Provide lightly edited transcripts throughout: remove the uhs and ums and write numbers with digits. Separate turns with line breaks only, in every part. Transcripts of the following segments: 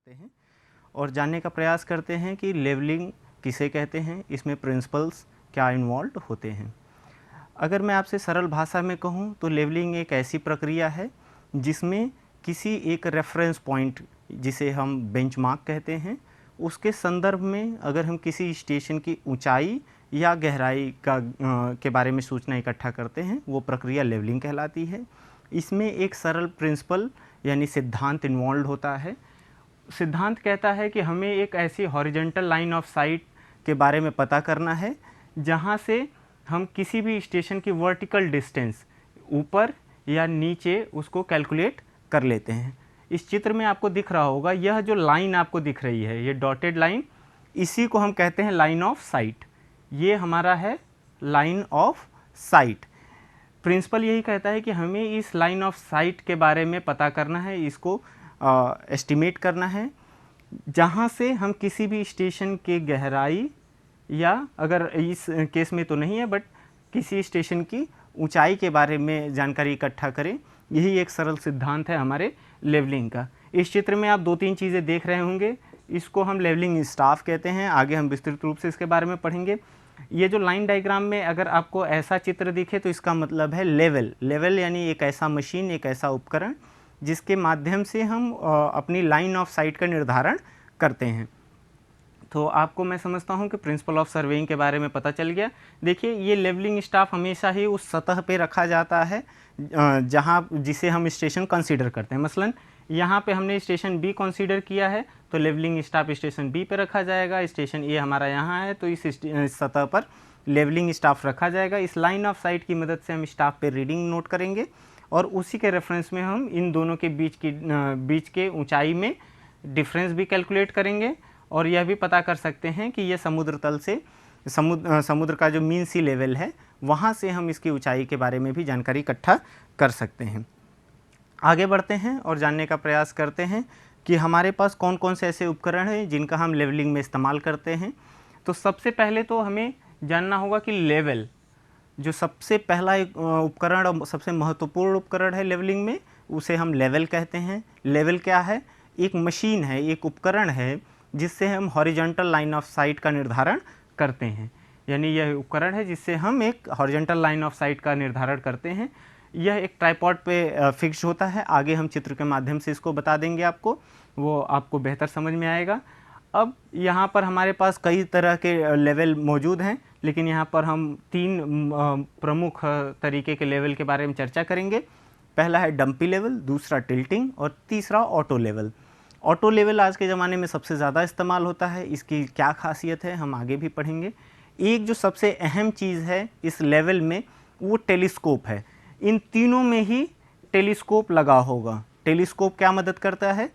करते हैं और जानने का प्रयास करते हैं कि लेवलिंग किसे कहते हैं, इसमें प्रिंसिपल्स क्या इन्वॉल्व होते हैं। अगर मैं आपसे सरल भाषा में कहूँ तो लेवलिंग एक ऐसी प्रक्रिया है जिसमें किसी एक रेफरेंस पॉइंट, जिसे हम बेंचमार्क कहते हैं, उसके संदर्भ में अगर हम किसी स्टेशन की ऊंचाई या गहराई के बारे में सूचना इकट्ठा करते हैं, वो प्रक्रिया लेवलिंग कहलाती है। इसमें एक सरल प्रिंसिपल यानी सिद्धांत इन्वॉल्व होता है। सिद्धांत कहता है कि हमें एक ऐसी हॉरिजॉन्टल लाइन ऑफ साइट के बारे में पता करना है जहाँ से हम किसी भी स्टेशन की वर्टिकल डिस्टेंस ऊपर या नीचे उसको कैलकुलेट कर लेते हैं। इस चित्र में आपको दिख रहा होगा, यह जो लाइन आपको दिख रही है, ये डॉटेड लाइन, इसी को हम कहते हैं लाइन ऑफ साइट। ये हमारा है लाइन ऑफ साइट। प्रिंसिपल यही कहता है कि हमें इस लाइन ऑफ साइट के बारे में पता करना है, इसको एस्टिमेट करना है, जहाँ से हम किसी भी स्टेशन के गहराई या अगर इस केस में तो नहीं है बट किसी स्टेशन की ऊंचाई के बारे में जानकारी इकट्ठा करें। यही एक सरल सिद्धांत है हमारे लेवलिंग का। इस चित्र में आप दो तीन चीज़ें देख रहे होंगे, इसको हम लेवलिंग स्टाफ कहते हैं। आगे हम विस्तृत रूप से इसके बारे में पढ़ेंगे। ये जो लाइन डायग्राम में अगर आपको ऐसा चित्र दिखे तो इसका मतलब है लेवल यानी एक ऐसा मशीन, एक ऐसा उपकरण जिसके माध्यम से हम अपनी लाइन ऑफ साइट का निर्धारण करते हैं। तो आपको मैं समझता हूं कि प्रिंसिपल ऑफ सर्वेइंग के बारे में पता चल गया। देखिए, ये लेवलिंग स्टाफ हमेशा ही उस सतह पे रखा जाता है जिसे हम स्टेशन कंसीडर करते हैं। मसलन यहाँ पे हमने स्टेशन बी कंसीडर किया है तो लेवलिंग स्टाफ स्टेशन बी पे रखा जाएगा। स्टेशन ए हमारा यहाँ है तो इस सतह पर लेवलिंग स्टाफ रखा जाएगा। इस लाइन ऑफ साइट की मदद से हम स्टाफ पे रीडिंग नोट करेंगे और उसी के रेफरेंस में हम इन दोनों के बीच के ऊंचाई में डिफरेंस भी कैलकुलेट करेंगे और यह भी पता कर सकते हैं कि यह समुद्र तल से समुद्र का जो मीन सी लेवल है वहाँ से हम इसकी ऊंचाई के बारे में भी जानकारी इकट्ठा कर सकते हैं। आगे बढ़ते हैं और जानने का प्रयास करते हैं कि हमारे पास कौन कौन से ऐसे उपकरण हैं जिनका हम लेवलिंग में इस्तेमाल करते हैं। तो सबसे पहले तो हमें जानना होगा कि लेवल जो सबसे पहला एक उपकरण और सबसे महत्वपूर्ण उपकरण है लेवलिंग में, उसे हम लेवल कहते हैं। लेवल क्या है? एक मशीन है, एक उपकरण है जिससे हम हॉरिजॉन्टल लाइन ऑफ साइट का निर्धारण करते हैं। यानी यह उपकरण है जिससे हम एक हॉरिजॉन्टल लाइन ऑफ साइट का निर्धारण करते हैं। यह एक ट्राइपॉड पे फिक्स होता है। आगे हम चित्र के माध्यम से इसको बता देंगे आपको, वो आपको बेहतर समझ में आएगा। अब यहाँ पर हमारे पास कई तरह के लेवल मौजूद हैं, लेकिन यहाँ पर हम तीन प्रमुख तरीके के लेवल के बारे में चर्चा करेंगे। पहला है डंपी लेवल, दूसरा टिल्टिंग और तीसरा ऑटो लेवल। ऑटो लेवल आज के ज़माने में सबसे ज़्यादा इस्तेमाल होता है। इसकी क्या खासियत है हम आगे भी पढ़ेंगे। एक जो सबसे अहम चीज़ है इस लेवल में वो टेलीस्कोप है। इन तीनों में ही टेलीस्कोप लगा होगा। टेलीस्कोप क्या मदद करता है?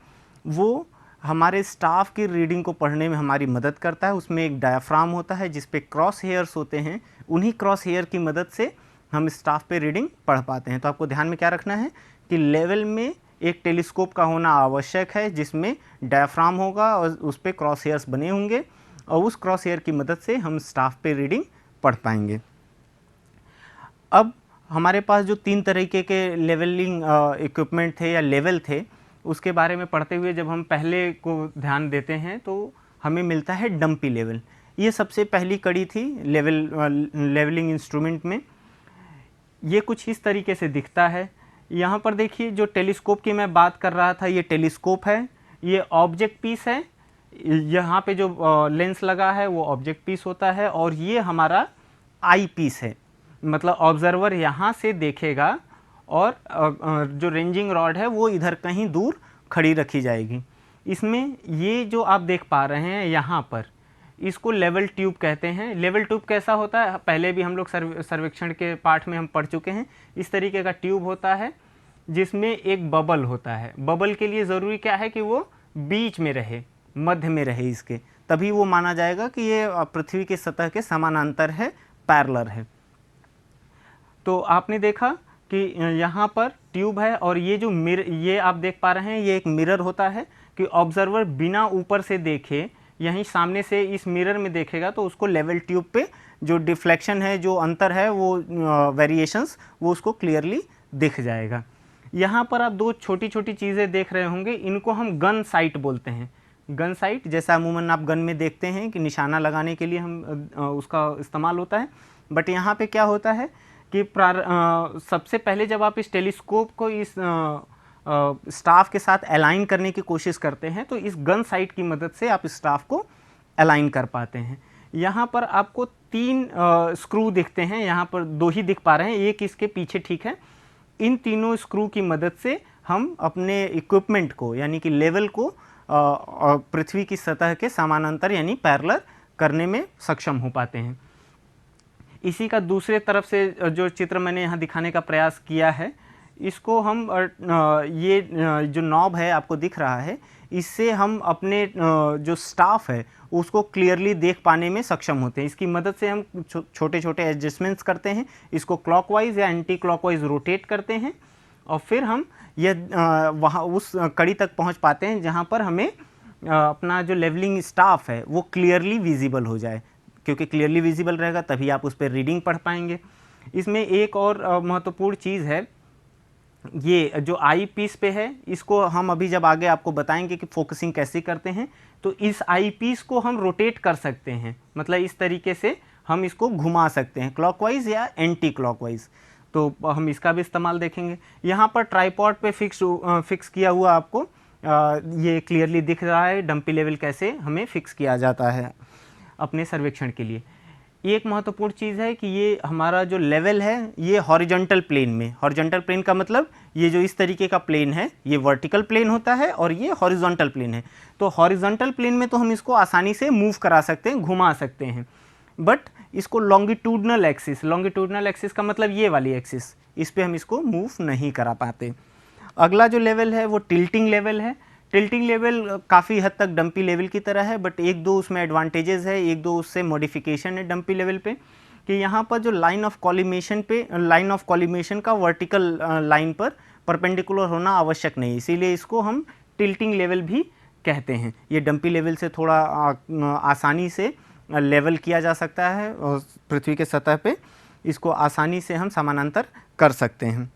वो हमारे स्टाफ की रीडिंग को पढ़ने में हमारी मदद करता है। उसमें एक डायाफ्राम होता है जिस पे क्रॉस हेयर्स होते हैं। उन्हीं क्रॉस हेयर की मदद से हम स्टाफ पे रीडिंग पढ़ पाते हैं। तो आपको ध्यान में क्या रखना है कि लेवल में एक टेलीस्कोप का होना आवश्यक है जिसमें डायाफ्राम होगा और उस पर क्रॉस हेयर्स बने होंगे और उस क्रॉस हेयर की मदद से हम स्टाफ पे रीडिंग पढ़ पाएंगे। अब हमारे पास जो तीन तरीके के लेवलिंग इक्विपमेंट थे या लेवल थे, उसके बारे में पढ़ते हुए जब हम पहले को ध्यान देते हैं तो हमें मिलता है डंपी लेवल। ये सबसे पहली कड़ी थी लेवलिंग इंस्ट्रूमेंट में। ये कुछ इस तरीके से दिखता है। यहाँ पर देखिए, जो टेलीस्कोप की मैं बात कर रहा था ये टेलीस्कोप है, ये ऑब्जेक्ट पीस है। यहाँ पे जो लेंस लगा है वो ऑब्जेक्ट पीस होता है और ये हमारा आई पीस है। मतलब ऑब्जर्वर यहाँ से देखेगा और जो रेंजिंग रॉड है वो इधर कहीं दूर खड़ी रखी जाएगी। इसमें ये जो आप देख पा रहे हैं यहाँ पर, इसको लेवल ट्यूब कहते हैं। लेवल ट्यूब कैसा होता है? पहले भी हम लोग सर्वेक्षण के पाठ में हम पढ़ चुके हैं। इस तरीके का ट्यूब होता है जिसमें एक बबल होता है। बबल के लिए ज़रूरी क्या है कि वो बीच में रहे, मध्य में रहे इसके, तभी वो माना जाएगा कि ये पृथ्वी के सतह के समानांतर है, पैरेलल है। तो आपने देखा कि यहाँ पर ट्यूब है और ये जो ये आप देख पा रहे हैं ये एक मिरर होता है कि ऑब्जर्वर बिना ऊपर से देखे यहीं सामने से इस मिरर में देखेगा तो उसको लेवल ट्यूब पे जो डिफ्लेक्शन है, जो अंतर है, वो वेरिएशंस वो उसको क्लियरली दिख जाएगा। यहाँ पर आप दो छोटी छोटी चीज़ें देख रहे होंगे, इनको हम गन साइट बोलते हैं। गन साइट, जैसा अमूमन आप गन में देखते हैं कि निशाना लगाने के लिए हम उसका इस्तेमाल होता है, बट यहाँ पे क्या होता है कि सबसे पहले जब आप इस टेलीस्कोप को इस स्टाफ के साथ अलाइन करने की कोशिश करते हैं तो इस गन साइट की मदद से आप स्टाफ को अलाइन कर पाते हैं। यहाँ पर आपको 3 स्क्रू दिखते हैं, यहाँ पर 2 ही दिख पा रहे हैं, एक इसके पीछे ठीक है। इन तीनों स्क्रू की मदद से हम अपने इक्विपमेंट को यानी कि लेवल को पृथ्वी की सतह के समानांतर यानी पैरेलल करने में सक्षम हो पाते हैं। इसी का दूसरे तरफ से जो चित्र मैंने यहाँ दिखाने का प्रयास किया है, इसको हम ये जो नॉब है आपको दिख रहा है, इससे हम अपने जो स्टाफ है उसको क्लियरली देख पाने में सक्षम होते हैं। इसकी मदद से हम छोटे छोटे एडजस्टमेंट्स करते हैं, इसको क्लॉकवाइज या एंटी क्लॉकवाइज रोटेट करते हैं और फिर हम यह वहाँ उस कड़ी तक पहुँच पाते हैं जहाँ पर हमें अपना जो लेवलिंग स्टाफ है वो क्लियरली विजिबल हो जाए, क्योंकि क्लियरली विजिबल रहेगा तभी आप उस पर रीडिंग पढ़ पाएंगे। इसमें एक और महत्वपूर्ण चीज़ है, ये जो आई पीस पे है, इसको हम अभी जब आगे आपको बताएंगे कि फोकसिंग कैसे करते हैं, तो इस आई पीस को हम रोटेट कर सकते हैं, मतलब इस तरीके से हम इसको घुमा सकते हैं क्लॉकवाइज या एंटी क्लॉकवाइज, तो हम इसका भी इस्तेमाल देखेंगे। यहाँ पर ट्राइपॉड पे फिक्स किया हुआ आपको ये क्लियरली दिख रहा है डंपी लेवल कैसे हमें फिक्स किया जाता है अपने सर्वेक्षण के लिए। एक महत्वपूर्ण चीज़ है कि ये हमारा जो लेवल है ये हॉरिजॉन्टल प्लेन में, हॉरिजॉन्टल प्लेन का मतलब ये जो इस तरीके का प्लेन है ये वर्टिकल प्लेन होता है और ये हॉरिजॉन्टल प्लेन है। तो हॉरिजॉन्टल प्लेन में तो हम इसको आसानी से मूव करा सकते हैं, घुमा सकते हैं, बट इसको लॉन्गिट्यूडनल एक्सिस का मतलब ये वाली एक्सिस, इस पर हम इसको मूव नहीं करा पाते। अगला जो लेवल है वो टिल्टिंग लेवल है। टिल्टिंग लेवल काफ़ी हद तक डंपी लेवल की तरह है, बट 1-2 उसमें एडवांटेजेस है, 1-2 उससे मॉडिफिकेशन है डंपी लेवल पे, कि यहाँ पर जो लाइन ऑफ कॉलिमेशन का वर्टिकल लाइन पर परपेंडिकुलर होना आवश्यक नहीं, इसीलिए इसको हम टिल्टिंग लेवल भी कहते हैं। ये डंपी लेवल से थोड़ा आसानी से लेवल किया जा सकता है और पृथ्वी के सतह पे इसको आसानी से हम समानांतर कर सकते हैं।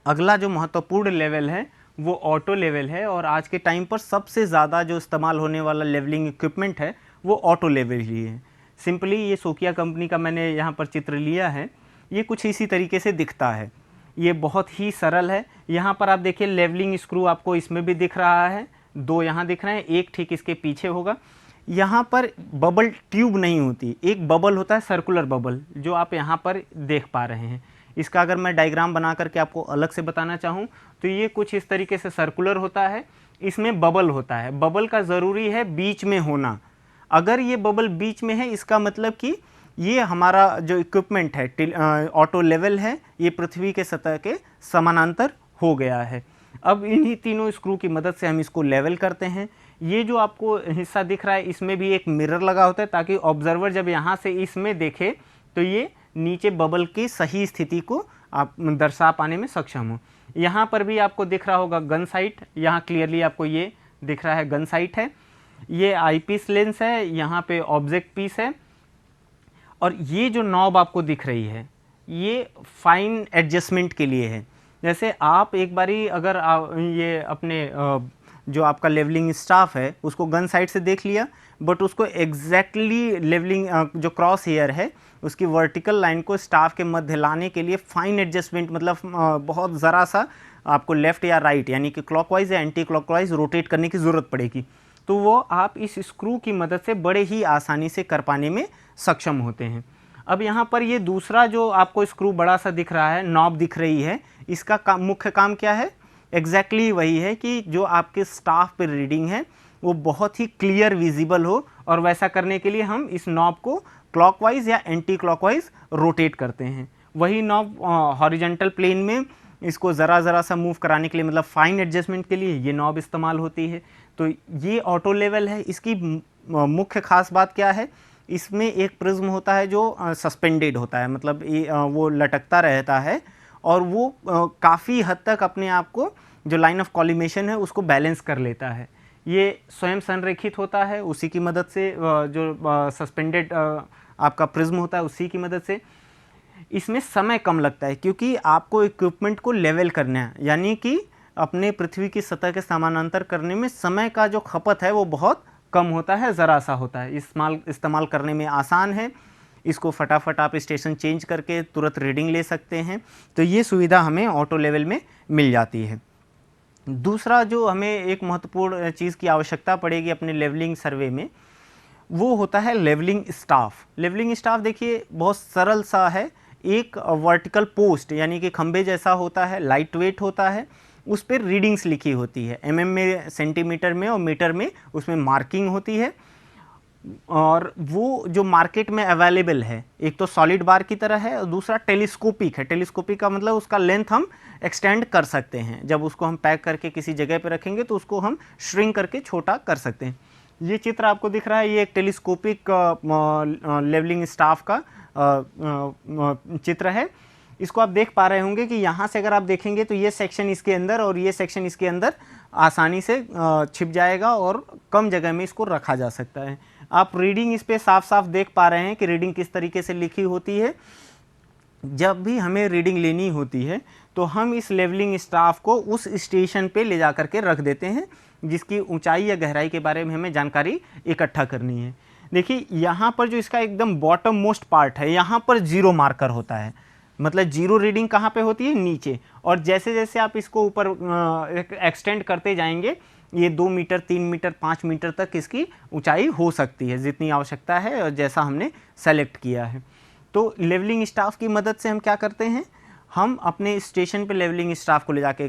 अगला जो महत्वपूर्ण लेवल है वो ऑटो लेवल है, और आज के टाइम पर सबसे ज़्यादा जो इस्तेमाल होने वाला लेवलिंग इक्विपमेंट है वो ऑटो लेवल ही है। सिंपली ये सोकिया कंपनी का मैंने यहाँ पर चित्र लिया है, ये कुछ इसी तरीके से दिखता है, ये बहुत ही सरल है। यहाँ पर आप देखिए लेवलिंग स्क्रू आपको इसमें भी दिख रहा है, 2 यहाँ दिख रहे हैं, एक ठीक इसके पीछे होगा। यहाँ पर बबल ट्यूब नहीं होती, एक बबल होता है सर्कुलर बबल, जो आप यहाँ पर देख पा रहे हैं। इसका अगर मैं डायग्राम बना करके आपको अलग से बताना चाहूँ तो ये कुछ इस तरीके से सर्कुलर होता है, इसमें बबल होता है। बबल का ज़रूरी है बीच में होना, अगर ये बबल बीच में है इसका मतलब कि ये हमारा जो इक्विपमेंट है ऑटो लेवल है ये पृथ्वी के सतह के समानांतर हो गया है। अब इन्हीं तीनों स्क्रू की मदद से हम इसको लेवल करते हैं। ये जो आपको हिस्सा दिख रहा है इसमें भी एक मिरर लगा होता है, ताकि ऑब्जर्वर जब यहाँ से इसमें देखे तो ये नीचे बबल की सही स्थिति को आप दर्शा पाने में सक्षम हो। यहाँ पर भी आपको दिख रहा होगा गन साइट, यहाँ क्लियरली आपको ये दिख रहा है गन साइट है, ये आईपीस लेंस है, यहाँ पे ऑब्जेक्ट पीस है, और ये जो नॉब आपको दिख रही है ये फाइन एडजस्टमेंट के लिए है। जैसे आप एक बारी अगर ये अपने जो आपका लेवलिंग स्टाफ है उसको गन साइट से देख लिया, बट उसको एग्जैक्टली लेवलिंग जो क्रॉस हेयर है उसकी वर्टिकल लाइन को स्टाफ के मध्य लाने के लिए फाइन एडजस्टमेंट, मतलब बहुत ज़रा सा आपको लेफ़्ट या राइट यानी कि क्लॉकवाइज या एंटी क्लॉकवाइज रोटेट करने की ज़रूरत पड़ेगी, तो वो आप इस स्क्रू की मदद से बड़े ही आसानी से कर पाने में सक्षम होते हैं। अब यहाँ पर ये दूसरा जो आपको स्क्रू बड़ा सा दिख रहा है, नॉब दिख रही है, इसका मुख्य काम क्या है? एग्जैक्टली वही है कि जो आपके स्टाफ पर रीडिंग है वो बहुत ही क्लियर विजिबल हो, और वैसा करने के लिए हम इस नॉब को क्लॉकवाइज या एंटी क्लॉकवाइज रोटेट करते हैं। वही नॉब हॉरिजॉन्टल प्लेन में इसको ज़रा सा मूव कराने के लिए, मतलब फाइन एडजस्टमेंट के लिए ये नॉब इस्तेमाल होती है। तो ये ऑटो लेवल है। इसकी मुख्य खास बात क्या है? इसमें एक प्रिज्म होता है जो सस्पेंडेड होता है, मतलब वो लटकता रहता है, और वो काफ़ी हद तक अपने आप को जो लाइन ऑफ कॉलिमेशन है उसको बैलेंस कर लेता है। ये स्वयं संरेखित होता है, उसी की मदद से जो सस्पेंडेड आपका प्रिज्म होता है उसी की मदद से। इसमें समय कम लगता है क्योंकि आपको इक्विपमेंट को लेवल करना है, यानी कि अपने पृथ्वी की सतह के समानांतर करने में समय का जो खपत है वो बहुत कम होता है, ज़रा सा होता है, इस्तेमाल करने में आसान है, इसको फटाफट आप स्टेशन चेंज करके तुरंत रीडिंग ले सकते हैं। तो ये सुविधा हमें ऑटो लेवल में मिल जाती है। दूसरा जो हमें एक महत्वपूर्ण चीज़ की आवश्यकता पड़ेगी अपने लेवलिंग सर्वे में, वो होता है लेवलिंग स्टाफ। लेवलिंग स्टाफ देखिए बहुत सरल सा है, एक वर्टिकल पोस्ट यानी कि खंबे जैसा होता है, लाइट वेट होता है, उस पर रीडिंग्स लिखी होती है, एमएम में, सेंटीमीटर में और मीटर में, उसमें मार्किंग होती है। और वो जो मार्केट में अवेलेबल है, एक तो सॉलिड बार की तरह है और दूसरा टेलीस्कोपिक है। टेलीस्कोपिक का मतलब उसका लेंथ हम एक्सटेंड कर सकते हैं, जब उसको हम पैक करके किसी जगह पे रखेंगे तो उसको हम श्रिंक करके छोटा कर सकते हैं। ये चित्र आपको दिख रहा है, ये एक टेलीस्कोपिक लेवलिंग स्टाफ का चित्र है। इसको आप देख पा रहे होंगे कि यहाँ से अगर आप देखेंगे तो ये सेक्शन इसके अंदर और ये सेक्शन इसके अंदर आसानी से छिप जाएगा और कम जगह में इसको रखा जा सकता है। आप रीडिंग इस पे साफ साफ देख पा रहे हैं कि रीडिंग किस तरीके से लिखी होती है। जब भी हमें रीडिंग लेनी होती है तो हम इस लेवलिंग स्टाफ को उस स्टेशन पे ले जा करके रख देते हैं जिसकी ऊंचाई या गहराई के बारे में हमें जानकारी इकट्ठा करनी है। देखिए यहाँ पर जो इसका एकदम बॉटम मोस्ट पार्ट है, यहाँ पर जीरो मार्कर होता है, मतलब जीरो रीडिंग कहाँ पे होती है, नीचे। और जैसे जैसे आप इसको ऊपर एक्सटेंड करते जाएंगे, ये 2 मीटर, 3 मीटर, 5 मीटर तक इसकी ऊंचाई हो सकती है, जितनी आवश्यकता है और जैसा हमने सेलेक्ट किया है। तो लेवलिंग स्टाफ की मदद से हम क्या करते हैं, हम अपने स्टेशन पे लेवलिंग स्टाफ को ले जाके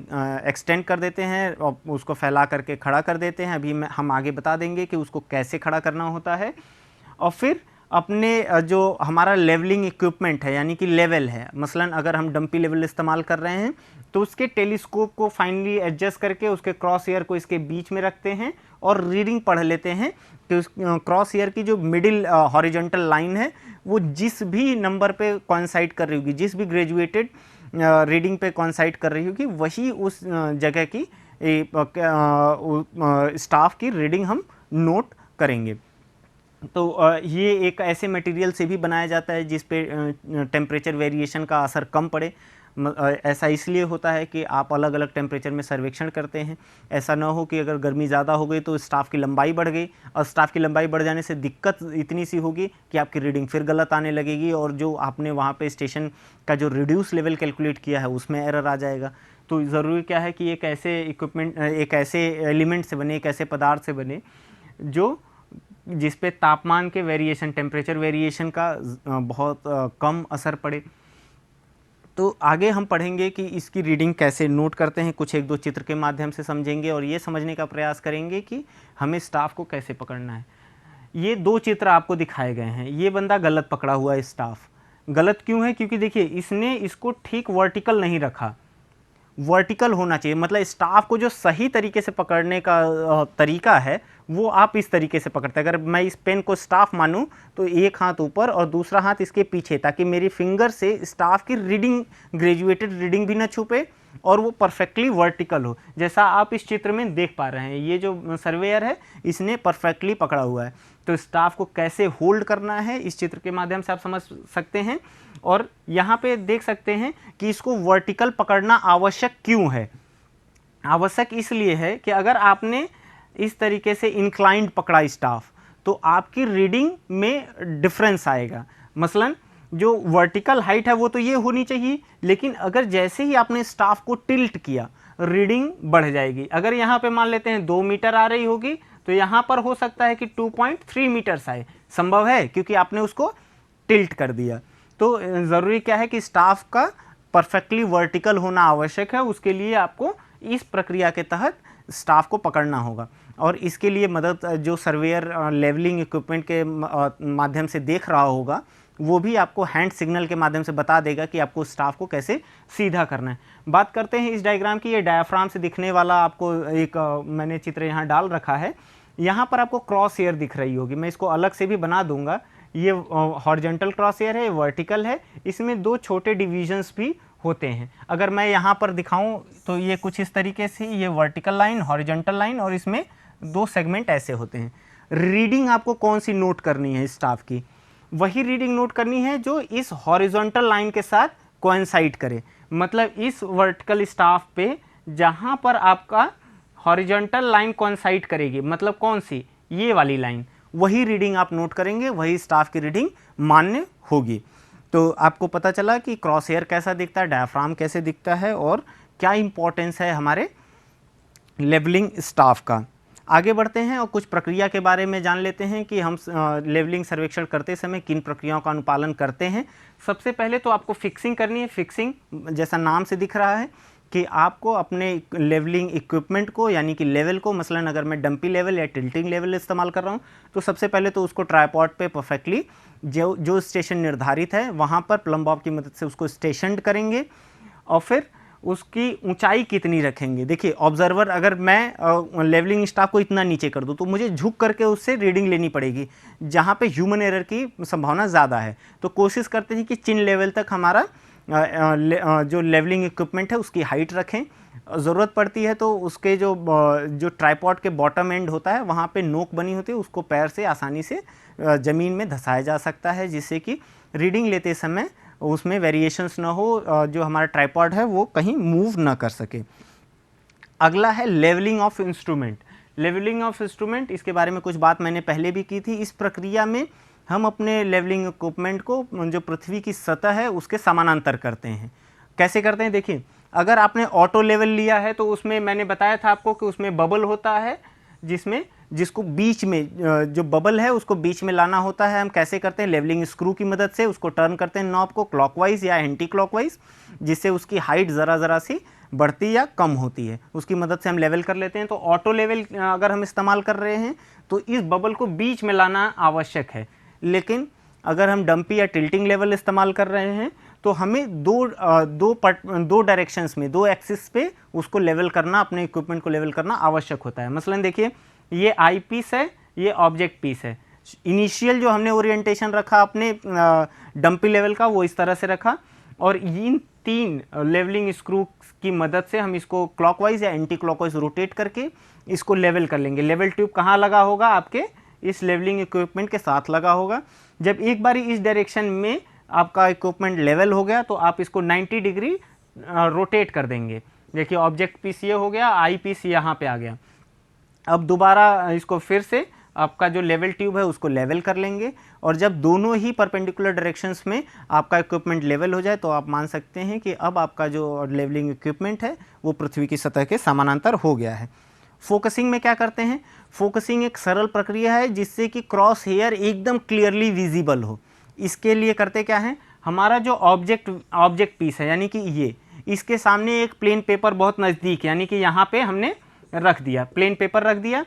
एक्सटेंड कर देते हैं और उसको फैला करके खड़ा कर देते हैं। अभी हम आगे बता देंगे कि उसको कैसे खड़ा करना होता है। और फिर अपने जो हमारा लेवलिंग इक्विपमेंट है यानी कि लेवल है, मसलन अगर हम डंपी लेवल इस्तेमाल कर रहे हैं तो उसके टेलीस्कोप को फाइनली एडजस्ट करके उसके क्रॉस एयर को इसके बीच में रखते हैं और रीडिंग पढ़ लेते हैं कि उस क्रॉस एयर की जो मिडिल हॉरिजॉन्टल लाइन है वो जिस भी नंबर पे कोइंसाइड कर रही होगी, जिस भी ग्रेजुएटेड रीडिंग पे कोइंसाइड कर रही होगी, वही उस जगह की स्टाफ की रीडिंग हम नोट करेंगे। तो ये एक ऐसे मटेरियल से भी बनाया जाता है जिस पे टेम्परेचर वेरिएशन का असर कम पड़े। ऐसा इसलिए होता है कि आप अलग अलग टेम्परेचर में सर्वेक्षण करते हैं। ऐसा ना हो कि अगर गर्मी ज़्यादा हो गई तो स्टाफ की लंबाई बढ़ गई, और स्टाफ की लंबाई बढ़ जाने से दिक्कत इतनी सी होगी कि आपकी रीडिंग फिर गलत आने लगेगी और जो आपने वहाँ पे स्टेशन का जो रिड्यूस लेवल कैलकुलेट किया है उसमें एरर आ जाएगा। तो ज़रूरी क्या है कि एक ऐसे इक्विपमेंट, एक ऐसे एलिमेंट से बने, एक ऐसे पदार्थ से बने जो जिस पे तापमान के वेरिएशन, टेम्परेचर वेरिएशन का बहुत कम असर पड़े। तो आगे हम पढ़ेंगे कि इसकी रीडिंग कैसे नोट करते हैं, कुछ एक दो चित्र के माध्यम से समझेंगे और ये समझने का प्रयास करेंगे कि हमें स्टाफ को कैसे पकड़ना है। ये 2 चित्र आपको दिखाए गए हैं, ये बंदा गलत पकड़ा हुआ है स्टाफ। गलत क्यों है? क्योंकि देखिए इसने इसको ठीक वर्टिकल नहीं रखा। वर्टिकल होना चाहिए, मतलब स्टाफ को जो सही तरीके से पकड़ने का तरीका है वो आप इस तरीके से पकड़ते हैं। अगर मैं इस पेन को स्टाफ मानूं तो एक हाथ ऊपर और दूसरा हाथ इसके पीछे, ताकि मेरी फिंगर से स्टाफ की रीडिंग, ग्रेजुएटेड रीडिंग भी ना छुपे और वो परफेक्टली वर्टिकल हो, जैसा आप इस चित्र में देख पा रहे हैं। ये जो सर्वेयर है इसने परफेक्टली पकड़ा हुआ है। तो स्टाफ को कैसे होल्ड करना है इस चित्र के माध्यम से आप समझ सकते हैं। और यहाँ पे देख सकते हैं कि इसको वर्टिकल पकड़ना आवश्यक क्यों है। आवश्यक इसलिए है कि अगर आपने इस तरीके से इंक्लाइंड पकड़ा स्टाफ तो आपकी रीडिंग में डिफरेंस आएगा। मसलन जो वर्टिकल हाइट है वो तो ये होनी चाहिए, लेकिन अगर जैसे ही आपने स्टाफ को टिल्ट किया रीडिंग बढ़ जाएगी। अगर यहाँ पे मान लेते हैं 2 मीटर आ रही होगी तो यहाँ पर हो सकता है कि 2.3 मीटर्स आए। संभव है क्योंकि आपने उसको टिल्ट कर दिया। तो ज़रूरी क्या है कि स्टाफ का परफेक्टली वर्टिकल होना आवश्यक है। उसके लिए आपको इस प्रक्रिया के तहत स्टाफ को पकड़ना होगा और इसके लिए मदद जो सर्वेयर लेवलिंग इक्विपमेंट के माध्यम से देख रहा होगा वो भी आपको हैंड सिग्नल के माध्यम से बता देगा कि आपको स्टाफ को कैसे सीधा करना है। बात करते हैं इस डायग्राम की। ये डायाफ्राम से दिखने वाला आपको एक मैंने चित्र यहाँ डाल रखा है। यहाँ पर आपको क्रॉस एयर दिख रही होगी, मैं इसको अलग से भी बना दूंगा। ये हॉरिजॉन्टल क्रॉस एयर है, वर्टिकल है, इसमें 2 छोटे डिविजन्स भी होते हैं। अगर मैं यहाँ पर दिखाऊं तो ये कुछ इस तरीके से, ये वर्टिकल लाइन, हॉरिजॉन्टल लाइन, और इसमें 2 सेगमेंट ऐसे होते हैं। रीडिंग आपको कौन सी नोट करनी है स्टाफ की? वही रीडिंग नोट करनी है जो इस हॉरिजॉन्टल लाइन के साथ कोइंसाइड करे। मतलब इस वर्टिकल स्टाफ पे जहाँ पर आपका हॉरिजॉन्टल लाइन कोइंसाइड करेगी, मतलब कौन सी, ये वाली लाइन, वही रीडिंग आप नोट करेंगे, वही स्टाफ की रीडिंग मान्य होगी। तो आपको पता चला कि क्रॉस हेयर कैसा दिखता है, डायफ्राम कैसे दिखता है और क्या इंपॉर्टेंस है हमारे लेवलिंग स्टाफ का। आगे बढ़ते हैं और कुछ प्रक्रिया के बारे में जान लेते हैं कि हम लेवलिंग सर्वेक्षण करते समय किन प्रक्रियाओं का अनुपालन करते हैं। सबसे पहले तो आपको फिक्सिंग करनी है। फिक्सिंग जैसा नाम से दिख रहा है कि आपको अपने लेवलिंग इक्विपमेंट को यानी कि लेवल को, मसलन अगर मैं डंपी लेवल या टिल्टिंग लेवल इस्तेमाल कर रहा हूँ तो सबसे पहले तो उसको ट्राइपॉड पे परफेक्टली जो स्टेशन निर्धारित है वहाँ पर प्लम बॉब की मदद से उसको स्टेशन करेंगे और फिर उसकी ऊंचाई कितनी रखेंगे। देखिए ऑब्जर्वर, अगर मैं लेवलिंग स्टाफ को इतना नीचे कर दूँ तो मुझे झुक करके उससे रीडिंग लेनी पड़ेगी, जहाँ पे ह्यूमन एरर की संभावना ज़्यादा है। तो कोशिश करते हैं कि चिन लेवल तक हमारा जो लेवलिंग इक्विपमेंट है उसकी हाइट रखें। ज़रूरत पड़ती है तो उसके जो ट्राइपॉड के बॉटम एंड होता है वहाँ पे नोक बनी होती है, उसको पैर से आसानी से ज़मीन में धंसाया जा सकता है, जिससे कि रीडिंग लेते समय उसमें वेरिएशंस ना हो, जो हमारा ट्राइपॉड है वो कहीं मूव ना कर सके। अगला है levelling of instrument. Levelling of instrument, इसके बारे में कुछ बात मैंने पहले भी की थी। इस प्रक्रिया में हम अपने लेवलिंग इक्विपमेंट को जो पृथ्वी की सतह है उसके समानांतर करते हैं। कैसे करते हैं, देखिए अगर आपने ऑटो लेवल लिया है तो उसमें मैंने बताया था आपको कि उसमें बबल होता है, जिसको बीच में जो बबल है उसको बीच में लाना होता है। हम कैसे करते हैं, लेवलिंग स्क्रू की मदद से उसको टर्न करते हैं नॉब को क्लॉकवाइज या एंटी क्लॉकवाइज, जिससे उसकी हाइट ज़रा सी बढ़ती या कम होती है, उसकी मदद से हम लेवल कर लेते हैं। तो ऑटो लेवल अगर हम इस्तेमाल कर रहे हैं तो इस बबल को बीच में लाना आवश्यक है। लेकिन अगर हम डंपी या टिल्टिंग लेवल इस्तेमाल कर रहे हैं तो हमें दो डायरेक्शंस में, दो एक्सिस पे उसको लेवल करना, अपने इक्विपमेंट को लेवल करना आवश्यक होता है। मसलन देखिए ये आई पीस है, ये ऑब्जेक्ट पीस है। इनिशियल जो हमने ओरिएंटेशन रखा अपने डंपी लेवल का वो इस तरह से रखा, और इन 3 लेवलिंग स्क्रू की मदद से हम इसको क्लॉकवाइज या एंटी क्लॉकवाइज रोटेट करके इसको लेवल कर लेंगे। लेवल ट्यूब कहाँ लगा होगा, आपके इस लेवलिंग इक्विपमेंट के साथ लगा होगा। जब एक बारी इस डायरेक्शन में आपका इक्विपमेंट लेवल हो गया तो आप इसको 90 डिग्री रोटेट कर देंगे। देखिए ऑब्जेक्ट पीस ये हो गया, आई पीस यहाँ पे आ गया। अब दोबारा इसको फिर से आपका जो लेवल ट्यूब है उसको लेवल कर लेंगे, और जब दोनों ही परपेंडिकुलर डायरेक्शंस में आपका इक्विपमेंट लेवल हो जाए तो आप मान सकते हैं कि अब आपका जो लेवलिंग इक्विपमेंट है वो पृथ्वी की सतह के समानांतर हो गया है। फोकसिंग में क्या करते हैं, फोकसिंग एक सरल प्रक्रिया है जिससे कि क्रॉस हेयर एकदम क्लियरली विजिबल हो। इसके लिए करते क्या है, हमारा जो ऑब्जेक्ट पीस है यानी कि ये, इसके सामने एक प्लेन पेपर बहुत नज़दीक, यानी कि यहाँ पे हमने रख दिया, प्लेन पेपर रख दिया।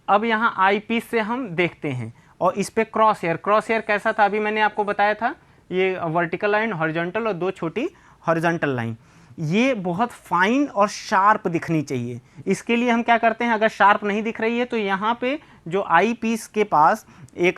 अब यहाँ आई पीस से हम देखते हैं और इस पे क्रॉस हेयर कैसा था, अभी मैंने आपको बताया था, ये वर्टिकल लाइन, हॉरिजॉन्टल और 2 छोटी हॉरिजॉन्टल लाइन, ये बहुत फाइन और शार्प दिखनी चाहिए। इसके लिए हम क्या करते हैं, अगर शार्प नहीं दिख रही है तो यहाँ पे जो आई पीस के पास एक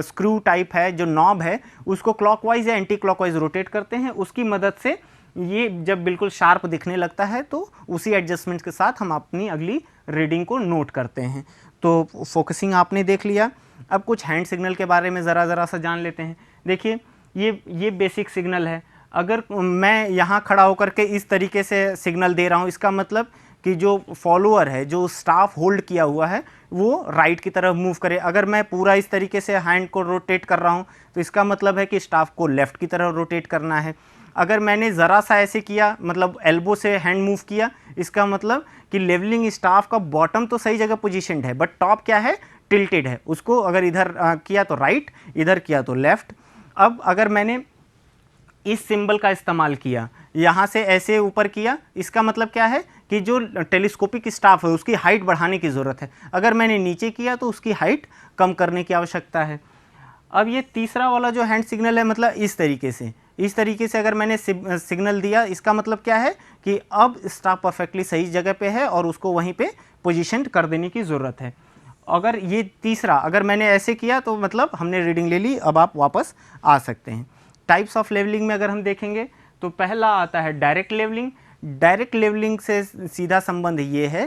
स्क्रू टाइप है, जो नॉब है, उसको क्लॉकवाइज या एंटी क्लॉकवाइज रोटेट करते हैं। उसकी मदद से ये जब बिल्कुल शार्प दिखने लगता है तो उसी एडजस्टमेंट के साथ हम अपनी अगली रीडिंग को नोट करते हैं। तो फोकसिंग आपने देख लिया। अब कुछ हैंड सिग्नल के बारे में ज़रा सा जान लेते हैं। देखिए ये बेसिक सिग्नल है। अगर मैं यहाँ खड़ा होकर के इस तरीके से सिग्नल दे रहा हूँ, इसका मतलब कि जो फॉलोअर है, जो स्टाफ होल्ड किया हुआ है, वो राइट की तरफ मूव करे। अगर मैं पूरा इस तरीके से हैंड को रोटेट कर रहा हूँ तो इसका मतलब है कि स्टाफ को लेफ़्ट की तरफ रोटेट करना है। अगर मैंने ज़रा सा ऐसे किया, मतलब एल्बो से हैंड मूव किया, इसका मतलब कि लेवलिंग स्टाफ का बॉटम तो सही जगह पोजीशनड है बट टॉप क्या है, टिल्टेड है। उसको अगर इधर किया तो राइट, इधर किया तो लेफ़्ट। अब अगर मैंने इस सिंबल का इस्तेमाल किया, यहाँ से ऐसे ऊपर किया, इसका मतलब क्या है कि जो टेलीस्कोपिक स्टाफ है उसकी हाइट बढ़ाने की ज़रूरत है। अगर मैंने नीचे किया तो उसकी हाइट कम करने की आवश्यकता है। अब ये तीसरा वाला जो हैंड सिग्नल है, मतलब इस तरीके से अगर मैंने सिग्नल दिया, इसका मतलब क्या है कि अब स्टाफ परफेक्टली सही जगह पे है और उसको वहीं पे पोजीशन कर देने की ज़रूरत है। अगर ये तीसरा, अगर मैंने ऐसे किया तो मतलब हमने रीडिंग ले ली, अब आप वापस आ सकते हैं। टाइप्स ऑफ लेवलिंग में अगर हम देखेंगे तो पहला आता है डायरेक्ट लेवलिंग। डायरेक्ट लेवलिंग से सीधा संबंध ये है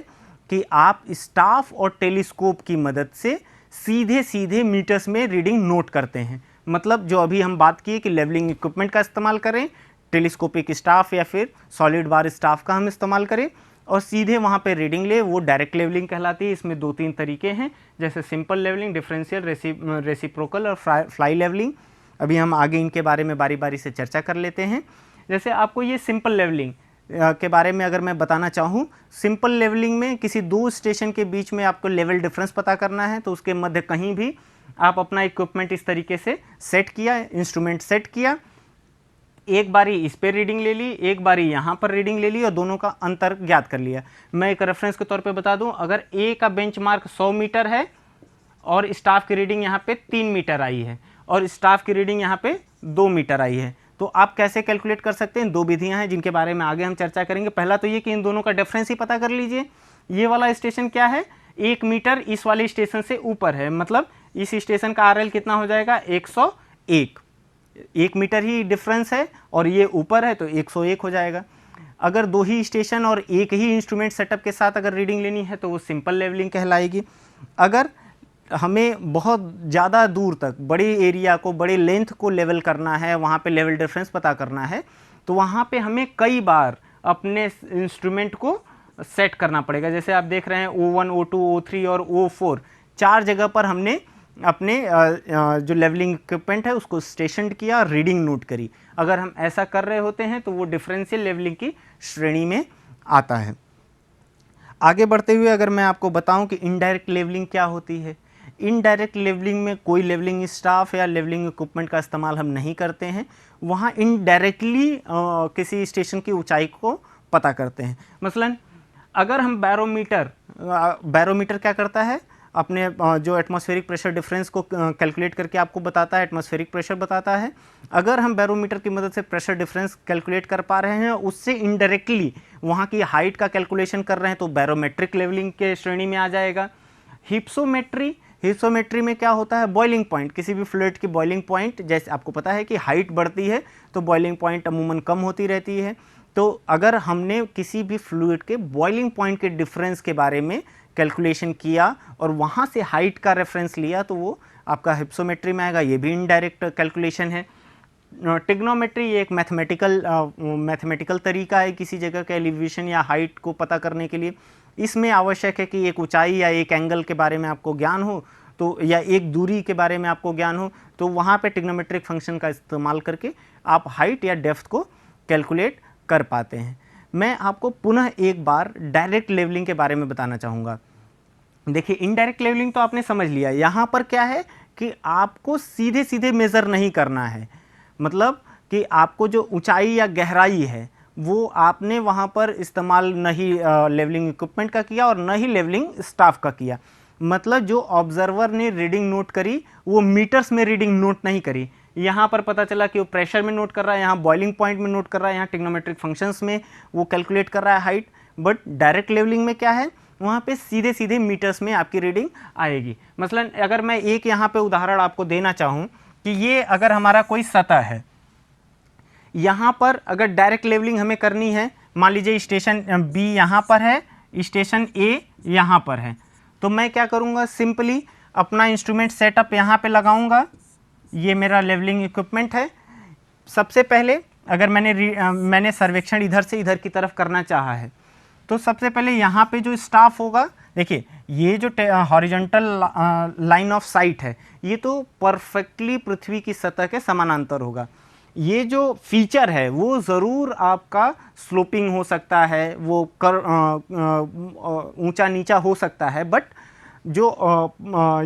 कि आप स्टाफ और टेलीस्कोप की मदद से सीधे मीटर्स में रीडिंग नोट करते हैं। मतलब जो अभी हम बात किए कि लेवलिंग इक्विपमेंट का इस्तेमाल करें, टेलीस्कोपिक स्टाफ या फिर सॉलिड बार स्टाफ का हम इस्तेमाल करें, और सीधे वहाँ पे रीडिंग ले, वो डायरेक्ट लेवलिंग कहलाती है। इसमें 2-3 तरीके हैं, जैसे सिंपल लेवलिंग, डिफरेंशियल, रेसिप्रोकल और फ्लाई लेवलिंग। अभी हम आगे इनके बारे में बारी बारी से चर्चा कर लेते हैं। जैसे आपको ये सिंपल लेवलिंग के बारे में अगर मैं बताना चाहूँ, सिंपल लेवलिंग में किसी 2 स्टेशन के बीच में आपको लेवल डिफरेंस पता करना है, तो उसके मध्य कहीं भी आप अपना इक्विपमेंट इस तरीके से सेट किया, इंस्ट्रूमेंट सेट किया, एक बारी इस पे रीडिंग ले ली, एक बारी यहाँ पर रीडिंग ले ली और दोनों का अंतर ज्ञात कर लिया। मैं एक रेफरेंस के तौर पे बता दूं, अगर ए का बेंचमार्क 100 मीटर है और स्टाफ की रीडिंग यहाँ पे 3 मीटर आई है और स्टाफ की रीडिंग यहाँ पे 2 मीटर आई है, तो आप कैसे कैलकुलेट कर सकते हैं? 2 विधियाँ हैं जिनके बारे में आगे हम चर्चा करेंगे। पहला तो ये कि इन दोनों का डिफरेंस ही पता कर लीजिए। ये वाला स्टेशन क्या है, 1 मीटर इस वाले स्टेशन से ऊपर है, मतलब इस स्टेशन का RL कितना हो जाएगा, 101। 1 मीटर ही डिफरेंस है और ये ऊपर है तो 101 हो जाएगा। अगर 2 ही स्टेशन और एक ही इंस्ट्रूमेंट सेटअप के साथ अगर रीडिंग लेनी है तो वो सिंपल लेवलिंग कहलाएगी। अगर हमें बहुत ज़्यादा दूर तक बड़े एरिया को, बड़े लेंथ को लेवल करना है, वहाँ पे लेवल डिफरेंस पता करना है, तो वहाँ पे हमें कई बार अपने इंस्ट्रूमेंट को सेट करना पड़ेगा। जैसे आप देख रहे हैं O1, O2, O3 और O4 4 जगह पर हमने अपने जो लेवलिंग इक्विपमेंट है उसको स्टेशन किया, रीडिंग नोट करी। अगर हम ऐसा कर रहे होते हैं तो वो डिफरेंशियल लेवलिंग की श्रेणी में आता है। आगे बढ़ते हुए अगर मैं आपको बताऊं कि इनडायरेक्ट लेवलिंग क्या होती है, इनडायरेक्ट लेवलिंग में कोई लेवलिंग स्टाफ या लेवलिंग इक्विपमेंट का इस्तेमाल हम नहीं करते हैं, वहाँ इनडायरेक्टली किसी स्टेशन की ऊंचाई को पता करते हैं। मसलन अगर हम बैरोमीटर क्या करता है, अपने जो एटमॉस्फेरिक प्रेशर डिफरेंस को कैलकुलेट करके आपको बताता है, एटमॉस्फेरिक प्रेशर बताता है। अगर हम बैरोमीटर की मदद से प्रेशर डिफरेंस कैलकुलेट कर पा रहे हैं, उससे इनडायरेक्टली वहाँ की हाइट का कैलकुलेशन कर रहे हैं, तो बैरोमेट्रिक लेवलिंग के श्रेणी में आ जाएगा। हिप्सोमेट्री में क्या होता है, बॉइलिंग पॉइंट, किसी भी फ्लूइड की बॉइलिंग पॉइंट, जैसे आपको पता है कि हाइट बढ़ती है तो बॉइलिंग पॉइंट अमूमन कम होती रहती है। तो अगर हमने किसी भी फ्लूइड के बॉइलिंग पॉइंट के डिफरेंस के बारे में कैलकुलेशन किया और वहाँ से हाइट का रेफरेंस लिया तो वो आपका हिप्सोमेट्री में आएगा। ये भी इनडायरेक्ट कैलकुलेशन है। ट्रिग्नोमेट्री ये एक मैथमेटिकल तरीका है किसी जगह के एलिवेशन या हाइट को पता करने के लिए। इसमें आवश्यक है कि एक ऊंचाई या एक एंगल के बारे में आपको ज्ञान हो, तो या एक दूरी के बारे में आपको ज्ञान हो, तो वहाँ पे ट्रिग्नोमेट्रिक फंक्शन का इस्तेमाल करके आप हाइट या डेप्थ को कैलकुलेट कर पाते हैं। मैं आपको पुनः एक बार डायरेक्ट लेवलिंग के बारे में बताना चाहूँगा। देखिए, इनडायरेक्ट लेवलिंग तो आपने समझ लिया। यहाँ पर क्या है कि आपको सीधे सीधे मेज़र नहीं करना है, मतलब कि आपको जो ऊंचाई या गहराई है वो आपने वहाँ पर इस्तेमाल न ही लेवलिंग इक्विपमेंट का किया और न ही लेवलिंग स्टाफ का किया। मतलब जो ऑब्जर्वर ने रीडिंग नोट करी वो मीटर्स में रीडिंग नोट नहीं करी। यहाँ पर पता चला कि वो प्रेशर में नोट कर रहा है, यहाँ बॉइलिंग पॉइंट में नोट कर रहा है, यहाँ ट्रिग्नोमेट्रिक फंक्शंस में वो कैलकुलेट कर रहा है हाइट। बट डायरेक्ट लेवलिंग में क्या है, वहाँ पे सीधे सीधे मीटर्स में आपकी रीडिंग आएगी। मसलन अगर मैं एक यहाँ पे उदाहरण आपको देना चाहूँ कि ये अगर हमारा कोई सतह है, यहाँ पर अगर डायरेक्ट लेवलिंग हमें करनी है, मान लीजिए स्टेशन बी यहाँ पर है, स्टेशन ए यहाँ पर है, तो मैं क्या करूँगा, सिंपली अपना इंस्ट्रूमेंट सेटअप यहाँ पे लगाऊंगा। ये मेरा लेवलिंग इक्विपमेंट है। सबसे पहले अगर मैंने सर्वेक्षण इधर से इधर की तरफ करना चाहा है, तो सबसे पहले यहाँ पे जो स्टाफ होगा, देखिए ये जो हॉरिजॉन्टल लाइन ऑफ साइट है ये तो परफेक्टली पृथ्वी की सतह के समानांतर होगा। ये जो फीचर है वो ज़रूर आपका स्लोपिंग हो सकता है, वो ऊंचा नीचा हो सकता है, बट जो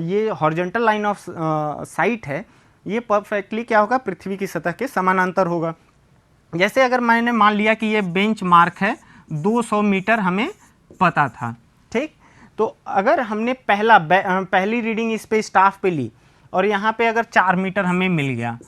ये हॉरिजॉन्टल लाइन ऑफ साइट है ये परफेक्टली क्या होगा, पृथ्वी की सतह के समानांतर होगा। जैसे अगर मैंने मान लिया कि ये बेंच मार्क है 200 मीटर हमें पता था, ठीक। तो अगर हमने पहली रीडिंग इस पे स्टाफ पे ली और यहाँ पे अगर 4 मीटर हमें मिल गया,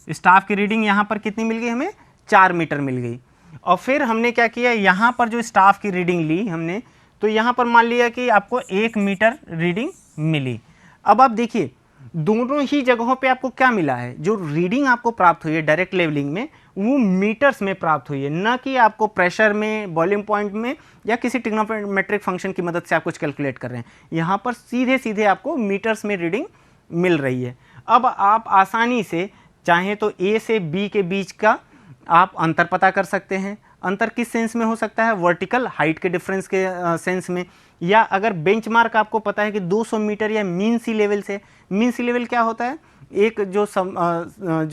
स्टाफ की रीडिंग यहाँ पर कितनी मिल गई, हमें 4 मीटर मिल गई। और फिर हमने क्या किया, यहाँ पर जो स्टाफ की रीडिंग ली हमने, तो यहाँ पर मान लिया कि आपको 1 मीटर रीडिंग मिली। अब आप देखिए दोनों ही जगहों पे आपको क्या मिला है, जो रीडिंग आपको प्राप्त हुई है डायरेक्ट लेवलिंग में वो मीटर्स में प्राप्त हुई है, न कि आपको प्रेशर में, बॉइलिंग पॉइंट में या किसी ट्रिग्नोमेट्रिक फंक्शन की मदद से आप कुछ कैलकुलेट कर रहे हैं। यहाँ पर सीधे सीधे आपको मीटर्स में रीडिंग मिल रही है। अब आप आसानी से चाहें तो ए से बी के बीच का आप अंतर पता कर सकते हैं। अंतर किस सेंस में हो सकता है? वर्टिकल हाइट के डिफरेंस के सेंस में, या अगर बेंचमार्क आपको पता है कि 200 मीटर या मीन सी लेवल से। मीन सी लेवल क्या होता है? एक जो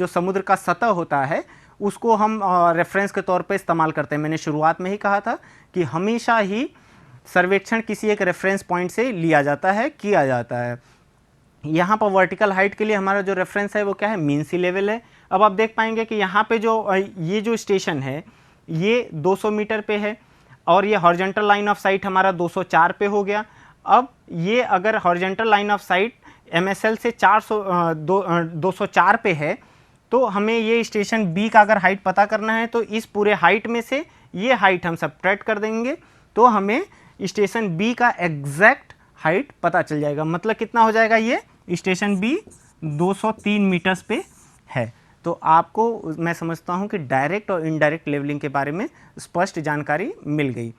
समुद्र का सतह होता है उसको हम रेफरेंस के तौर पे इस्तेमाल करते हैं। मैंने शुरुआत में ही कहा था कि हमेशा ही सर्वेक्षण किसी एक रेफरेंस पॉइंट से लिया जाता है, किया जाता है। यहाँ पर वर्टिकल हाइट के लिए हमारा जो रेफरेंस है वो क्या है? मीन सी लेवल है। अब आप देख पाएंगे कि यहाँ पे ये जो स्टेशन है ये 200 मीटर पे है और ये हॉरिजॉन्टल लाइन ऑफ साइट हमारा 204 पे हो गया। अब ये अगर horizontal line of site MSL से 204 पे है तो हमें ये स्टेशन बी का अगर हाइट पता करना है तो इस पूरे हाइट में से ये हाइट हम सब्ट्रैक्ट कर देंगे तो हमें स्टेशन बी का एग्जैक्ट हाइट पता चल जाएगा। मतलब कितना हो जाएगा? ये स्टेशन बी 203 मीटर्स पे है। तो आपको मैं समझता हूँ कि डायरेक्ट और इनडायरेक्ट लेवलिंग के बारे में स्पष्ट जानकारी मिल गई।